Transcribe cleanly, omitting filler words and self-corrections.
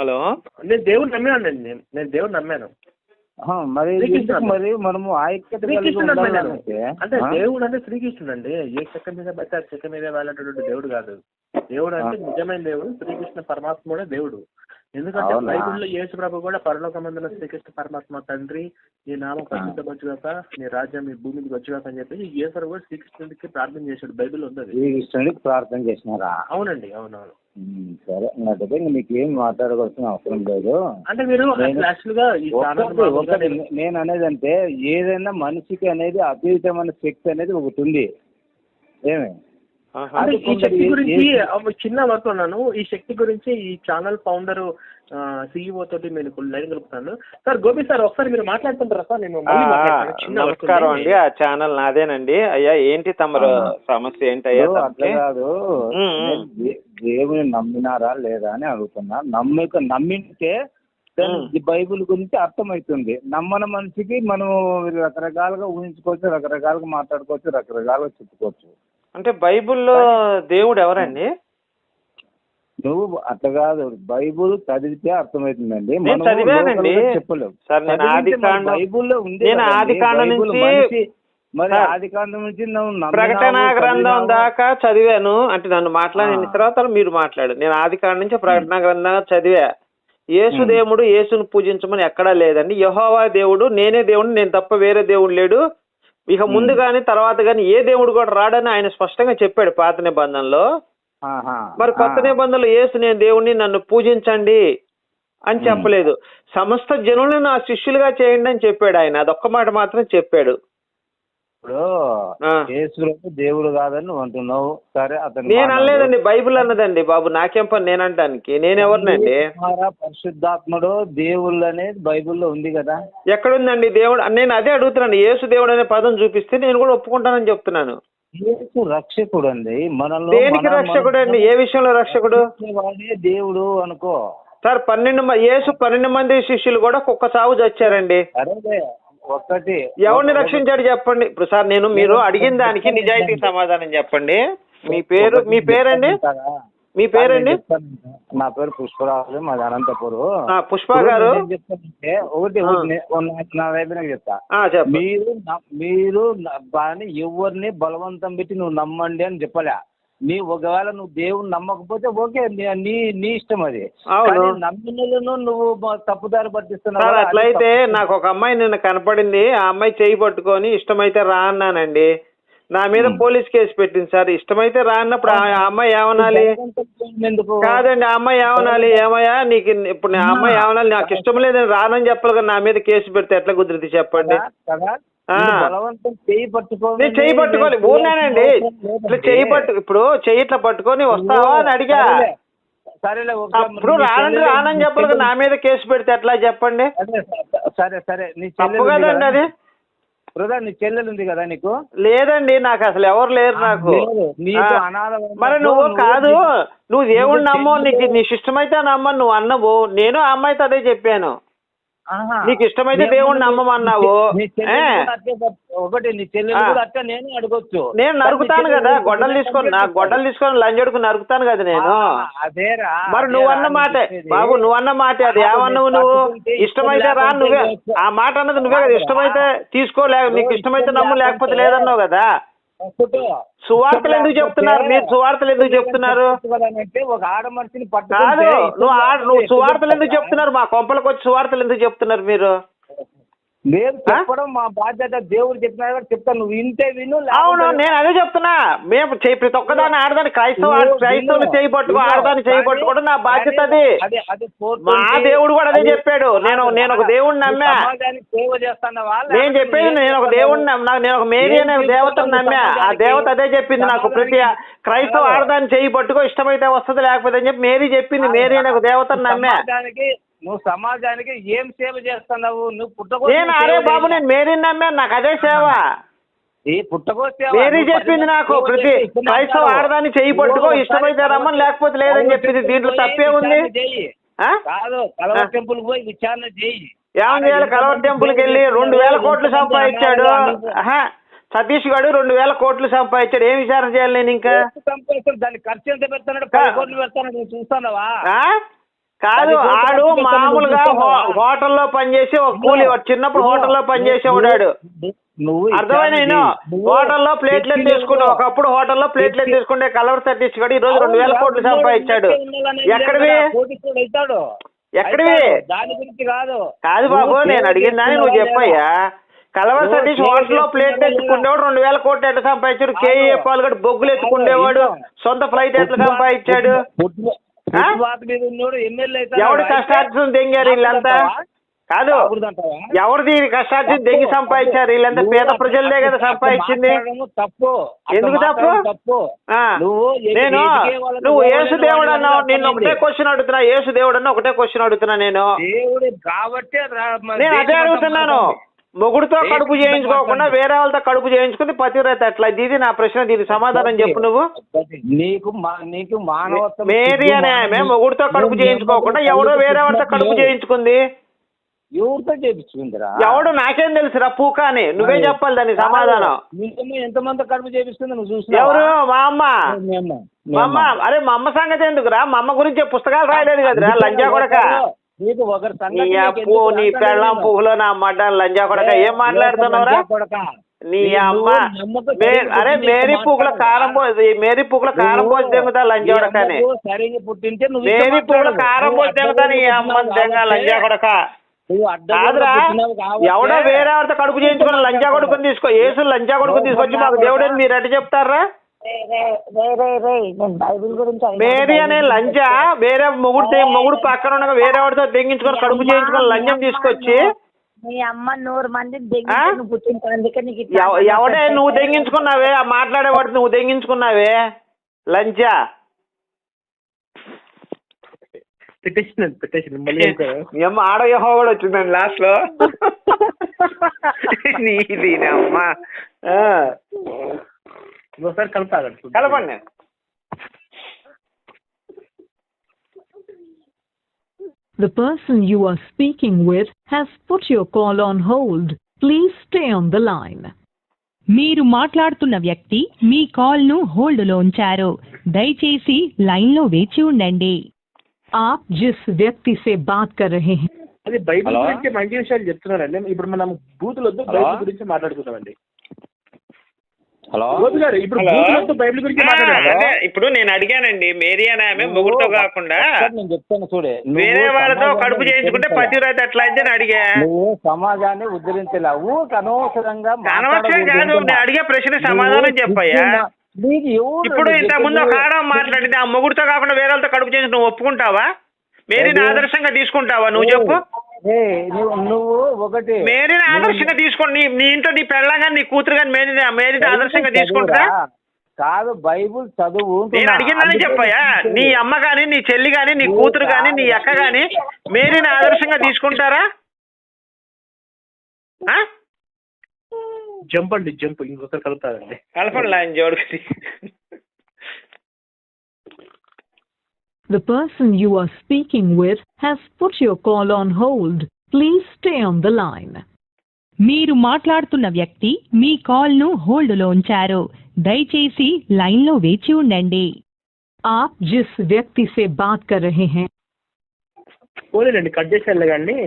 Hello. నేను దేవుడు నమ్మానండి. నేను దేవుడు నమ్మాను. మరి మరి మనము అంటే దేవుడు అంటే శ్రీకృష్ణుడు అండి. ఏ చెక్క మీద బట్టి ఆ చెక్క మీద వెళ్ళేటటువంటి దేవుడు కాదు. దేవుడు అంటే నిజమైన దేవుడు శ్రీకృష్ణ పరమాత్ముడే దేవుడు. ఎందుకంటే బైబిల్లో యేసు ప్రభు కూడా పరలోకమందున శ్రీకృష్ణ పరమాత్మ తండ్రి నీ నామం పరిశుద్ధపరచుగాక, నీ రాజ్యం ఈ భూమికి వచ్చుగాక అని చెప్పి యేసు కూడా శ్రీకృష్ణుడికి ప్రార్థన చేశాడు. బైబిల్ ఉంది. శ్రీకృష్ణుడికి ప్రార్థన చేసినారా? అవునండి, అవునవును. సరే, అంటే మీకు ఏం మాట్లాడవలసిన అవసరం లేదు. అంటే మీరు నేను అనేది అంటే ఏదైనా మనిషికి అనేది అతీతమైన శక్తి అనేది ఒకటి ఉంది. ఏమే ఈ శక్తి గురించి చిన్న వర్క్ ఉన్నాను. ఈ శక్తి గురించి ఈ ఛానల్ ఫౌండర్ సిఇఓ తోటి నేను లైన్ కలుపుతాను. సార్ గోపి సార్, ఒకసారి మీరు మాట్లాడుతుంటారా సార్? నేను నమస్కారం అండి. ఆ ఛానల్ నాదేనండి. అయ్యా ఏంటి తమరు సమస్య ఏంటి అయ్యా? అట్లా కాదు, దేవుని నమ్మినారా లేదా అని అడుగుతున్నా. నమ్మితే బైబిల్ గురించి అర్థమవుతుంది. నమ్మని మనిషికి మనం రకరకాలుగా ఊహించుకోవచ్చు, రకరకాలుగా మాట్లాడుకోవచ్చు, రకరకాలుగా చెప్పుకోవచ్చు. అంటే బైబిల్లో దేవుడు ఎవరండి? నువ్వు అట్లా కాదు, బైబుల్ చదివితే అర్థమవుతుందండి. చదివానండి సార్. నేను బైబుల్లో ఉంది. నేను ఆదికాండం నుంచి మరి ఆదికాండం నుంచి ప్రకటన గ్రంథం దాకా చదివాను. అంటే నన్ను మాట్లాడిన తర్వాత మీరు మాట్లాడు. నేను ఆదికాండం నుంచి ప్రకటన గ్రంథం చదివా. యేసు దేవుడు యేసును పూజించమని ఎక్కడా లేదండి. యెహోవా దేవుడు నేనే దేవుడు, నేను తప్ప వేరే దేవుడు లేడు. ఇక ముందు గాని తర్వాత గాని ఏ దేవుడు కూడా రాడని ఆయన స్పష్టంగా చెప్పాడు పాత నిబంధనలో. మరి కొత్త నిబంధనలు యేసు నేను దేవుడిని, నన్ను పూజించండి అని చెప్పలేదు. సమస్త జనులను నా శిష్యులుగా చేయండి అని చెప్పాడు ఆయన. అదొక్క మాట మాత్రం చెప్పాడు. ఇప్పుడు దేవుడు కాదని నువ్వు అంటున్నావు. సరే, అతను నేను అనలేదండి, బైబిల్ అన్నదండి బాబు. నాకేం పని నేనంటానికి? నేనెవరినండి? పరిశుద్ధాత్ముడు దేవుళ్ళు అనేది బైబిల్లో ఉంది కదా. ఎక్కడుందండి దేవుడు? నేను అదే అడుగుతున్నాను. యేసు దేవుడు అనే పదం చూపిస్తే నేను కూడా ఒప్పుకుంటానని చెప్తున్నాను. యేసు రక్షకుడు అండి. మనలో దేనికి రక్షకుడు అండి? ఏ విషయంలో రక్షకుడు? దేవుడు అనుకో సార్. 12 మంది శిష్యులు కూడా కుక్క చావు చచ్చారండి. ఒక్కటి ఎవరిని రక్షించాడు చెప్పండి. ఇప్పుడు సార్ నేను మీరు అడిగిన దానికి నిజాయితీ సమాధానం చెప్పండి. మీ పేరండి? మీ పేరండి? నా పేరు పుష్పరాజు, మాది అనంతపురం. పుష్ప గారు ఒకటి నా వైపు చెప్తా. మీరు దాన్ని ఎవరిని బలవంతం పెట్టి నువ్వు నమ్మండి అని చెప్పలే. ఒకవేళ నువ్వు దేవుని నమ్మకపోతే ఓకే, నీ ఇష్టం. అది నమ్మినలను నువ్వు తప్పుదారి పట్టిస్తున్నావు. అట్లయితే నాకు ఒక అమ్మాయి నిన్న కనపడింది. ఆ అమ్మాయి చేయి పట్టుకొని ఇష్టమైతే రా అన్నానండి. నా మీద పోలీస్ కేసు పెట్టింది సార్. ఇష్టమైతే రా అన్నప్పుడు ఆ అమ్మాయి ఏమనాలి? కాదండి, ఆ అమ్మాయి ఏమనాలి? ఏమయ్యా నీకు ఇప్పుడు ఆ అమ్మాయి ఏమనాలి? నాకు ఇష్టం లేదని రానని చెప్పాలి కదా. నా మీద కేసు పెడితే ఎట్లా కుదిరితే చెప్పండి? చెయ్యి పట్టుకోవాలి ఊరినానండి. ఇట్లా ఇప్పుడు చెయ్యి ఇట్లా పట్టుకొని వస్తావా అని అడిగా. ఇప్పుడు రానని చెప్పాలి కదా. నా మీద కేసు పెడితే ఎట్లా చెప్పండి? సరే సరే, తప్పు కదండి అది. నీ చెల్లెలు ఉంది కదా నీకు? లేదండి, నాకు అసలు ఎవరు లేరు నాకు. మరి నువ్వు కాదు, నువ్వు దేవుడిని నమ్మవు. నీ ఇష్టమైతే నమ్మను నువ్వు అన్నవు. నేను ఆ అమ్మాయితో అదే చెప్పాను. నీకు ఇష్టమైతే దేవుడిని నమ్మమన్నావు. ఒకటి నీ చెల్లెలు అట్లా నేను అడగొచ్చు. నేను నరుకుతాను కదా, గొడ్డలు తీసుకొని లంజడుకు నరుకుతాను కదా నేను. మరి నువ్వు అన్న మాట బాబు, నువ్వు అన్న మాట అది ఏమన్నావు? నువ్వు ఇష్టమైతే రా, నువ్వే ఆ మాట అన్నది నువ్వే కదా. ఇష్టమైతే తీసుకోలే, నీకు ఇష్టమైతే నమ్ము, లేకపోతే లేదన్నావు కదా. సువార్తలు ఎందుకు చెప్తున్నారు మీరు? సువార్తలు ఎందుకు చెప్తున్నారు? కాదు, నువ్వు సువార్తలు ఎందుకు చెప్తున్నారు? మా కొంపలకు వచ్చి సువార్తలు ఎందుకు చెప్తున్నారు మీరు? లేదు, చెప్పడం మా బాధ్యత. దేవుడు చెప్పినా చెప్తాను, నువ్వు ఇంతే విను. అవును, నేను అదే చెప్తున్నా. మేము ప్రతి ఒక్కదాన్ని ఆడదాన్ని క్రైస్తవులు చేయి పట్టుకో, ఆడదాన్ని చేయి పట్టుకోవడం నా బాధ్యత. అది మా దేవుడు కూడా అదే చెప్పాడు. నేను ఒక దేవుడిని నమ్మా. నేను చెప్పేది నేను ఒక దేవుడిని నేను ఒక మేరీ అనే దేవతను నమ్మా. ఆ దేవత అదే చెప్పింది నాకు. ప్రతి క్రైస్తవ ఆడదాన్ని చేయి పట్టుకో, ఇష్టమైతే వస్తుంది, లేకపోతే అని చెప్పి మేరీ చెప్పింది. మేరీ అనే ఒక దేవతను నమ్మా. నువ్వు సమాజానికి ఏం సేవ చేస్తున్నావు? నువ్వు నేను అరే బాబు, నేను మేరీని నమ్మాను, నాకు అదే సేవ. మేరీ చెప్పింది నాకు. ప్రతి క్రైస్తవ ఆడదాన్ని చెయ్యి పట్టుకో, ఇష్టమైతే రమ్మని, లేకపోతే లేదని చెప్పింది. దీంట్లో తప్పే ఉంది? టెంపుల్ పోయి విచారణ చేయి. ఏమని చేయాలి? కలవర్ టెంపుల్కి వెళ్ళి 2000 కోట్లు సంపాదించాడు సతీష్ గారు. 2000 కోట్లు సంపాదించాడు. ఏం విచారణ చేయాలి నేను? ఇంకా దాన్ని ఖర్చు ఎంత పెడతాడు? 10 కోట్లు పెడతాడు. నువ్వు చూస్తున్నావా? కాదు, ఆడు మామూలుగా హోటల్లో పనిచేసి ఒక కూలి, చిన్నప్పుడు హోటల్లో పనిచేసేవాడు. నువ్వు అర్థమైనా నేను హోటల్లో ప్లేట్లెట్ తీసుకున్నా, ఒకప్పుడు హోటల్లో ప్లేట్లెట్ తీసుకుంటే కలర్ సర్టిఫికేట్ ఈ రోజు 2000 కోట్లు సంపాదించాడు. ఎక్కడివి ఎక్కడివి కాదు బాబు, నేను అడిగిన దాన్ని నువ్వు చెప్పయ్యా. కలవర్ సతీష్ హోటల్లో ప్లేట్ ఎత్తుకుండేవాడు 2000 కోట్లు ఎట్లా సంపాదించాడు? కేఏ పాల్గొడు బొగ్గులు ఎత్తుకుండేవాడు, సొంత ఫ్లైట్ ఎట్లా సంపాదించాడు? ఎవడు కష్టార్జితం దెంగారు వీళ్ళంతా? కాదు, ఎవరిది కష్టార్జితం దెంగి సంపాదించారు వీళ్ళంతా? పేద ప్రజలదే కదా సంపాదించింది. ఎందుకు తప్పు? నేను నువ్వు యేసు దేవుడు అన్నావు, నేను ఒకటే క్వశ్చన్ అడుగుతున్నా. యేసు దేవుడు అన్న ఒకటే క్వశ్చన్ అడుగుతున్నా నేను అదే అడుగుతున్నాను. మొగుడుతో కడుపు చేయించుకోకుండా వేరే వాళ్ళతో కడుపు చేయించుకుంది పతివ్రత ఎట్లా? ఇది నా ప్రశ్న, దీనికి సమాధానం చెప్పు నువ్వు. నీకు మానవత్వం మేరీ అనే ఆమె మొగుడుతో కడుపు చేయించుకోకుండా ఎవడో వేరే వాళ్ళతో కడుపు చేయించుకుంది. ఎవరితో చేయించుకుందిరా? ఎవడు నాకేం తెలుసురా పూక అని, నువ్వే చెప్పాలి దానికి సమాధానం. ఎంతమంది కడుపు చేపిస్తుంది నువ్వు చూసి? ఎవరు? మా అమ్మ. మా అమ్మ? అరే మా అమ్మ సంగతి ఎందుకురా? మా అమ్మ గురించి పుస్తకాలు రాయలేదు కదరా లంజా కొడక. నీ పెళ్ళం పువ్వులో నా మడ్డ లంజా కొడక. ఏం మాట్లాడుతున్నావురా నీ అమ్మ? అరే మేరీ పువ్వుల కారం పోసి, మేరీ పువ్వుల కారం పోసి తెంగుతా లంజా కొడక అని. మేరీ పువ్వుల కారం పోసి తెంగుతా నీ అమ్మ తెంగ లంజా కొడక. కాదురా, ఎవడో వేరే వారితో కడుపు చేయించుకున్న లంజా కొడుకుని తీసుకో, యేసు లంజా కొడుకుని తీసుకొచ్చి మాకు దేవుడని మీరు ఎట్ట చెప్తారా? మేరీ అనే లంజా వేరే మొగుడు పక్కన ఉండగా వేరే వాడితో తెంగించుకొని కడుపు చేయించుకొని లంజం తీసుకొచ్చి ఎవడే నువ్వు తెంగించుకున్నావే? ఆ మాట్లాడేవాడు నువ్వు తెంగించుకున్నావే లంజా. ఏమో ఆడ యెహోవా వచ్చిందండి లాస్ట్ లో. నీది అమ్మా కలపండి. The person you are speaking with has put your call on hold. Please stay on the line. మీరు మాట్లాడుతున్న వ్యక్తి మీ కాల్ ను హోల్డ్ లో ఉంచారు, దయచేసి లైన్ లో వేచి ఉండండి. आप जिस व्यक्ति से बात कर रहे हैं అది బైబిల్ గురించి మంచి విషయాలు చెప్తున్నారండి. ఇప్పుడు మనం బూతులు వద్దు, బైబిల్ గురించి మాట్లాడుకుందామండి. ఇప్పుడు నేను అడిగానండి, మేరీ అని ఆమె మొగుడుతో కాకుండా వేరే వాళ్ళతో కడుపు చేయించుకుంటే పతివ్రత ఎట్లా అయితే అడిగా. సమాజాన్ని ఉద్ధరించలేవు అనవసరంగా. అనవసరం కాదు, నేను అడిగే ప్రశ్న సమాధానం చెప్పయ్యా. ఇప్పుడు ఇంతకు ముందు ఒక ఆడ మాట్లాడింది, ఆ మొగుడుతో కాకుండా వేరే వాళ్ళతో కడుపు చేసి నువ్వు ఒప్పుకుంటావా? మేరీని ఆదర్శంగా తీసుకుంటావా? నువ్వు చెప్పు. నువ్వు ఒకటి మేరీని ఆదర్శంగా తీసుకోండి. నీ ఇంట్లో నీ పెళ్ళగా నీ కూతురు కానీ మేరీని ఆదర్శంగా తీసుకుంటారా? కాదు, బైబుల్ చదువు. నేను అడిగిందని చెప్పయ్యా. నీ అమ్మ గాని, నీ చెల్లి గాని, నీ కూతురు గాని, నీ అక్క గాని మేరీని ఆదర్శంగా తీసుకుంటారా? జంప్ అండి, జంప్ ఇంకొకరు కలుపుతారండి. కలపండి line జోడుకి. The person you are speaking with has put your call on hold. Please stay on the line. మీరు మాట్లాడుతున్న వ్యక్తి మీ కాల్ ను హోల్డ్ లో ఉంచారు, దయచేసి లైన్ లో వేచి ఉండండి. आप जिस व्यक्ति से बात कर रहे हैं పోలేండి, కట్ చేసి వెళ్ళగండి.